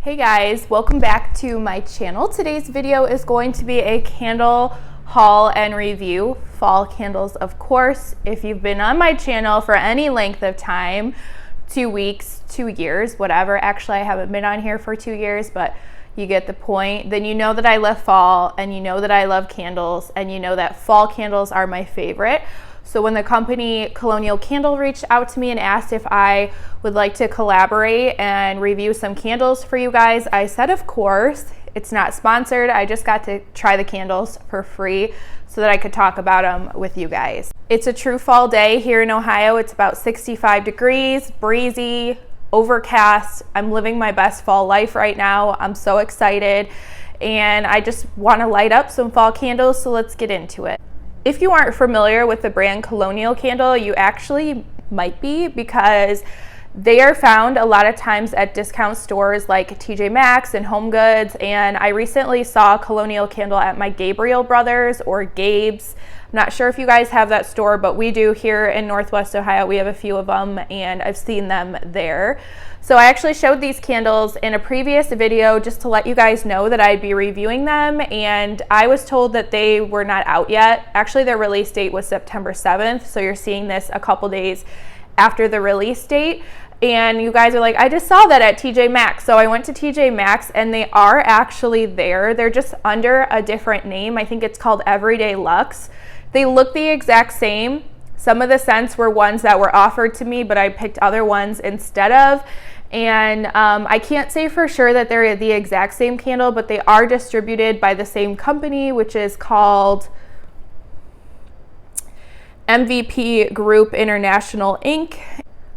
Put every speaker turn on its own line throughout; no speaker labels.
Hey guys, welcome back to my channel. Today's video is going to be a candle haul and review. Fall candles, of course. If you've been on my channel for any length of time, 2 weeks, 2 years, whatever. Actually, I haven't been on here for 2 years, but you get the point. Then you know that I love fall, and you know that I love candles, and you know that fall candles are my favorite. So when the company Colonial Candle reached out to me and asked if I would like to collaborate and review some candles for you guys, I said of course. It's not sponsored. I just got to try the candles for free so that I could talk about them with you guys. It's a true fall day here in Ohio. It's about 65 degrees, breezy, overcast. I'm living my best fall life right now. I'm so excited, and I just want to light up some fall candles, so let's get into it. If you aren't familiar with the brand Colonial Candle, you actually might be, because they are found a lot of times at discount stores like TJ Maxx and Home Goods, and I recently saw Colonial Candle at my Gabriel Brothers or Gabe's. I'm not sure if you guys have that store, but we do here in Northwest Ohio. We have a few of them, and I've seen them there. So I actually showed these candles in a previous video just to let you guys know that I'd be reviewing them, and I was told that they were not out yet. Actually, their release date was September 7th, so you're seeing this a couple days after the release date. And you guys are like, I just saw that at TJ Maxx. So I went to TJ Maxx, and they are actually there. They're just under a different name. I think it's called Everyday Luxe. They look the exact same. Some of the scents were ones that were offered to me, but I picked other ones instead of. And I can't say for sure that they're the exact same candle, but they are distributed by the same company, which is called MVP Group International Inc.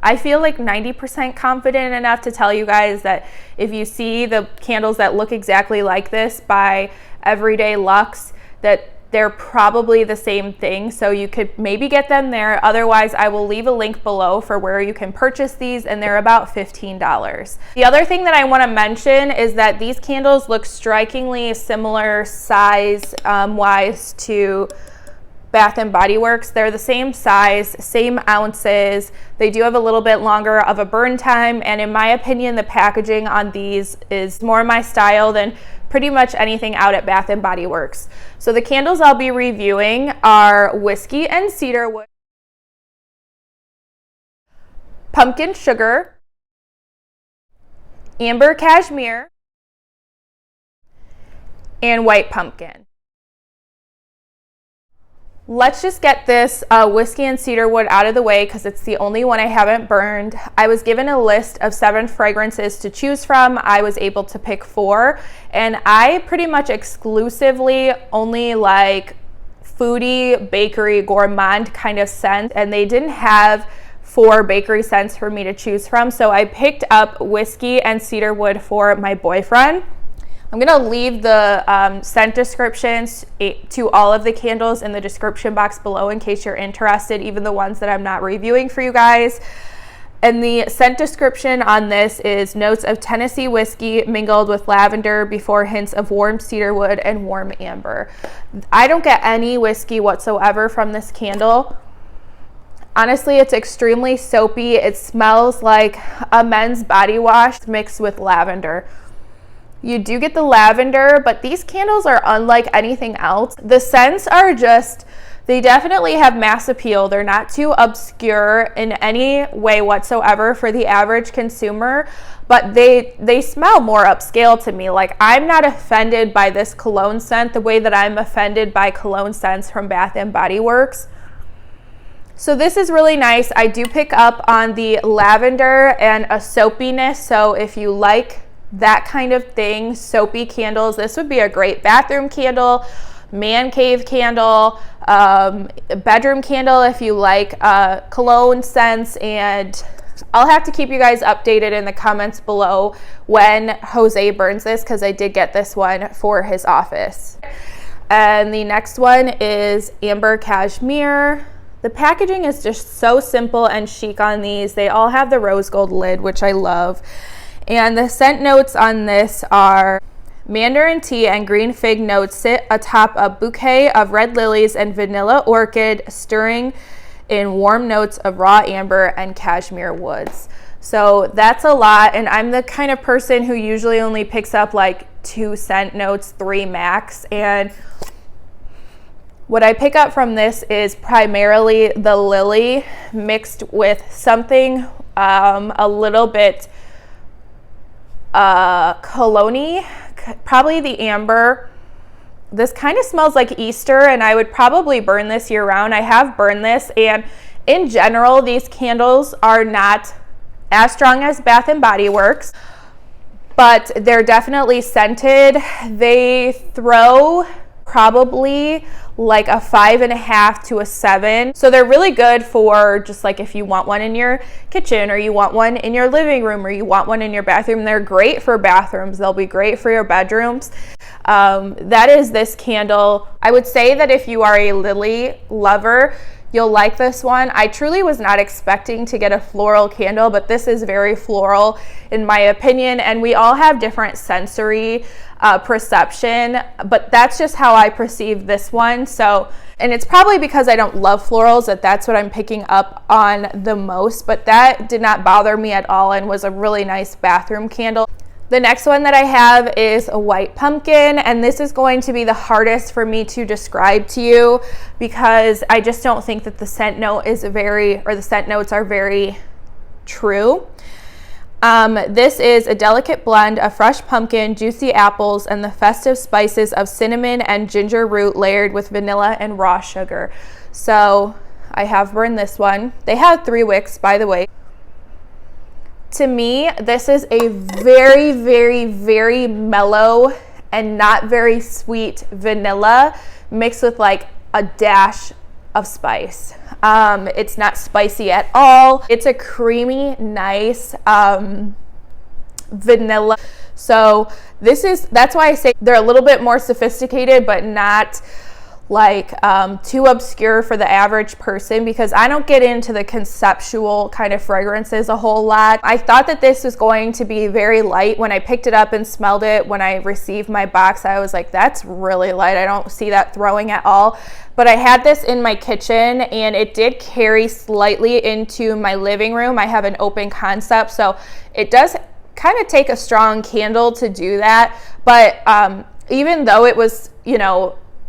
I feel like 90% confident enough to tell you guys that if you see the candles that look exactly like this by Everyday Luxe, that they're probably the same thing, so you could maybe get them there. Otherwise, I will leave a link below for where you can purchase these, and they're about $15. The other thing that I want to mention is that these candles look strikingly similar size wise to Bath and Body Works. They're the same size, same ounces. They do have a little bit longer of a burn time, and in my opinion, the packaging on these is more my style than pretty much anything out at Bath and Body Works. So the candles I'll be reviewing are whiskey and cedar wood, pumpkin sugar, amber cashmere, and white pumpkin. Let's just get this whiskey and cedar wood out of the way because it's the only one I haven't burned. I was given a list of 7 fragrances to choose from. I was able to pick 4, and I pretty much exclusively only like foodie, bakery, gourmand kind of scent, and they didn't have 4 bakery scents for me to choose from, so I picked up whiskey and cedar wood for my boyfriend. I'm gonna leave the scent descriptions to all of the candles in the description box below in case you're interested, even the ones that I'm not reviewing for you guys. And the scent description on this is notes of Tennessee whiskey mingled with lavender before hints of warm cedar wood and warm amber. I don't get any whiskey whatsoever from this candle. Honestly, it's extremely soapy. It smells like a men's body wash mixed with lavender. You do get the lavender, but these candles are unlike anything else. The scents are just, they definitely have mass appeal. They're not too obscure in any way whatsoever for the average consumer, but they smell more upscale to me. Like, I'm not offended by this cologne scent the way that I'm offended by cologne scents from Bath and Body Works. So this is really nice. I do pick up on the lavender and a soapiness, so if you like that kind of thing, soapy candles, this would be a great bathroom candle, man cave candle, bedroom candle if you like cologne scents. And I'll have to keep you guys updated in the comments below when Jose burns this, because I did get this one for his office. And the next one is amber cashmere. The packaging is just so simple and chic on these. They all have the rose gold lid, which I love. And the scent notes on this are Mandarin tea and green fig notes sit atop a bouquet of red lilies and vanilla orchid, stirring in warm notes of raw amber and cashmere woods. So that's a lot, and I'm the kind of person who usually only picks up like 2 scent notes, 3 max, and what I pick up from this is primarily the lily mixed with something a little bit cologne, probably the amber. This kind of smells like Easter, and I would probably burn this year round. I have burned this, and in general, these candles are not as strong as Bath & Body Works, but they're definitely scented. They throw probably like a 5.5 to a 7. So they're really good for just like if you want one in your kitchen, or you want one in your living room, or you want one in your bathroom. They're great for bathrooms. They'll be great for your bedrooms. That is this candle. I would say that if you are a lily lover, you'll like this one. I truly was not expecting to get a floral candle, but this is very floral in my opinion, and we all have different sensory perception, but that's just how I perceive this one. So, and it's probably because I don't love florals that's what I'm picking up on the most, but that did not bother me at all and was a really nice bathroom candle. The next one that I have is a white pumpkin, and this is going to be the hardest for me to describe to you because I just don't think that the scent note is the scent notes are very true. This is a delicate blend of fresh pumpkin, juicy apples, and the festive spices of cinnamon and ginger root layered with vanilla and raw sugar. So I have burned this one. They have 3 wicks, by the way. To me, this is a very, very, very mellow and not very sweet vanilla mixed with like a dash of spice. It's not spicy at all. It's a creamy, nice vanilla. So that's why I say they're a little bit more sophisticated, but not like too obscure for the average person, because I don't get into the conceptual kind of fragrances a whole lot. I thought that this was going to be very light. When I picked it up and smelled it, when I received my box, I was like, that's really light. I don't see that throwing at all. But I had this in my kitchen and it did carry slightly into my living room. I have an open concept, so it does kind of take a strong candle to do that. But even though it was,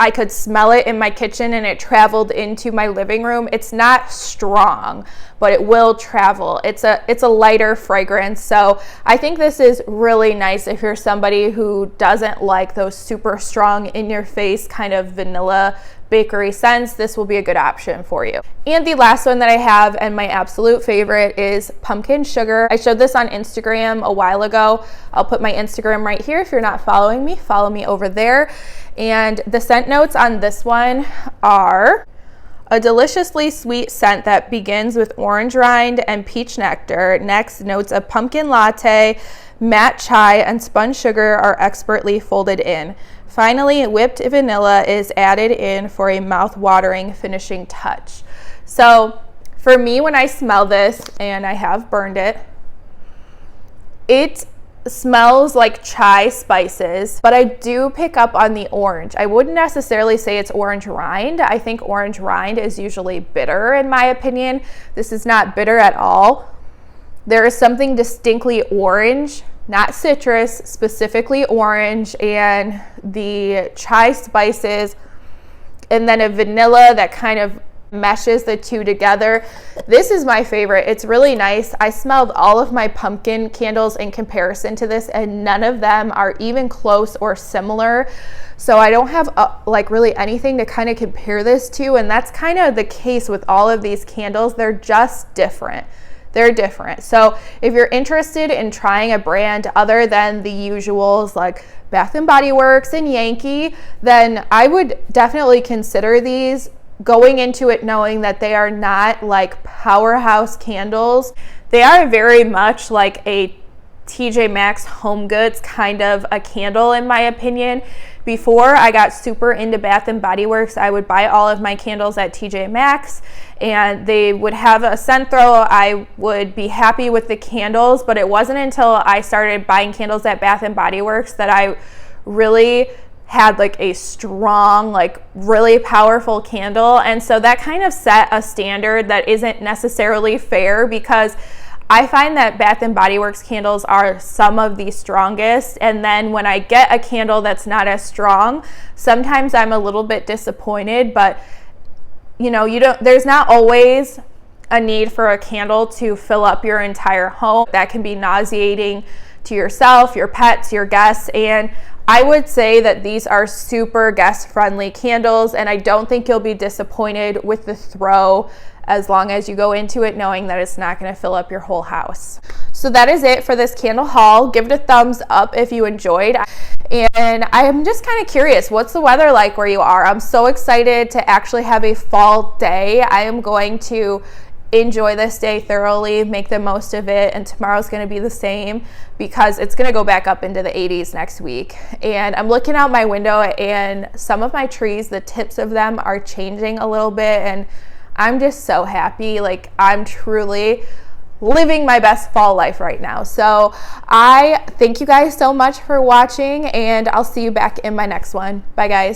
I could smell it in my kitchen and it traveled into my living room, it's not strong, but it will travel. It's a lighter fragrance. So I think this is really nice if you're somebody who doesn't like those super strong in your face kind of vanilla bakery scents. This will be a good option for you. And the last one that I have, and my absolute favorite, is pumpkin sugar. I showed this on Instagram a while ago. I'll put my Instagram right here. If you're not following me, follow me over there. And the scent notes on this one are a deliciously sweet scent that begins with orange rind and peach nectar. Next, notes of pumpkin latte, matte chai, and spun sugar are expertly folded in. Finally, whipped vanilla is added in for a mouth-watering finishing touch. So for me, when I smell this, and I have burned it, it smells like chai spices, but I do pick up on the orange. I wouldn't necessarily say it's orange rind. I think orange rind is usually bitter in my opinion. This is not bitter at all. There is something distinctly orange, not citrus, specifically orange, and the chai spices, and then a vanilla that kind of meshes the two together. This is my favorite. It's really nice. I smelled all of my pumpkin candles in comparison to this, and none of them are even close or similar. So I don't have like really anything to kind of compare this to, and that's kind of the case with all of these candles. They're just different. They're different. So if you're interested in trying a brand other than the usuals like Bath & Body Works and Yankee, then I would definitely consider these, going into it knowing that they are not like powerhouse candles. They are very much like a TJ Maxx Home Goods kind of a candle in my opinion. Before I got super into Bath & Body Works, I would buy all of my candles at TJ Maxx and they would have a scent throw. I would be happy with the candles, but it wasn't until I started buying candles at Bath & Body Works that I really had like a strong, like really powerful candle. And so that kind of set a standard that isn't necessarily fair, because I find that Bath and Body Works candles are some of the strongest, and then when I get a candle that's not as strong, sometimes I'm a little bit disappointed. But you know, there's not always a need for a candle to fill up your entire home. That can be nauseating to yourself, your pets, your guests, and I would say that these are super guest friendly candles, and I don't think you'll be disappointed with the throw, as long as you go into it knowing that it's not going to fill up your whole house. So that is it for this candle haul. Give it a thumbs up if you enjoyed. And I'm just kind of curious, what's the weather like where you are? I'm so excited to actually have a fall day. I am going to enjoy this day thoroughly, make the most of it, and tomorrow's going to be the same, because it's going to go back up into the 80s next week. And I'm looking out my window, and some of my trees, the tips of them are changing a little bit, and I'm just so happy. Like, I'm truly living my best fall life right now. So I thank you guys so much for watching, and I'll see you back in my next one. Bye guys.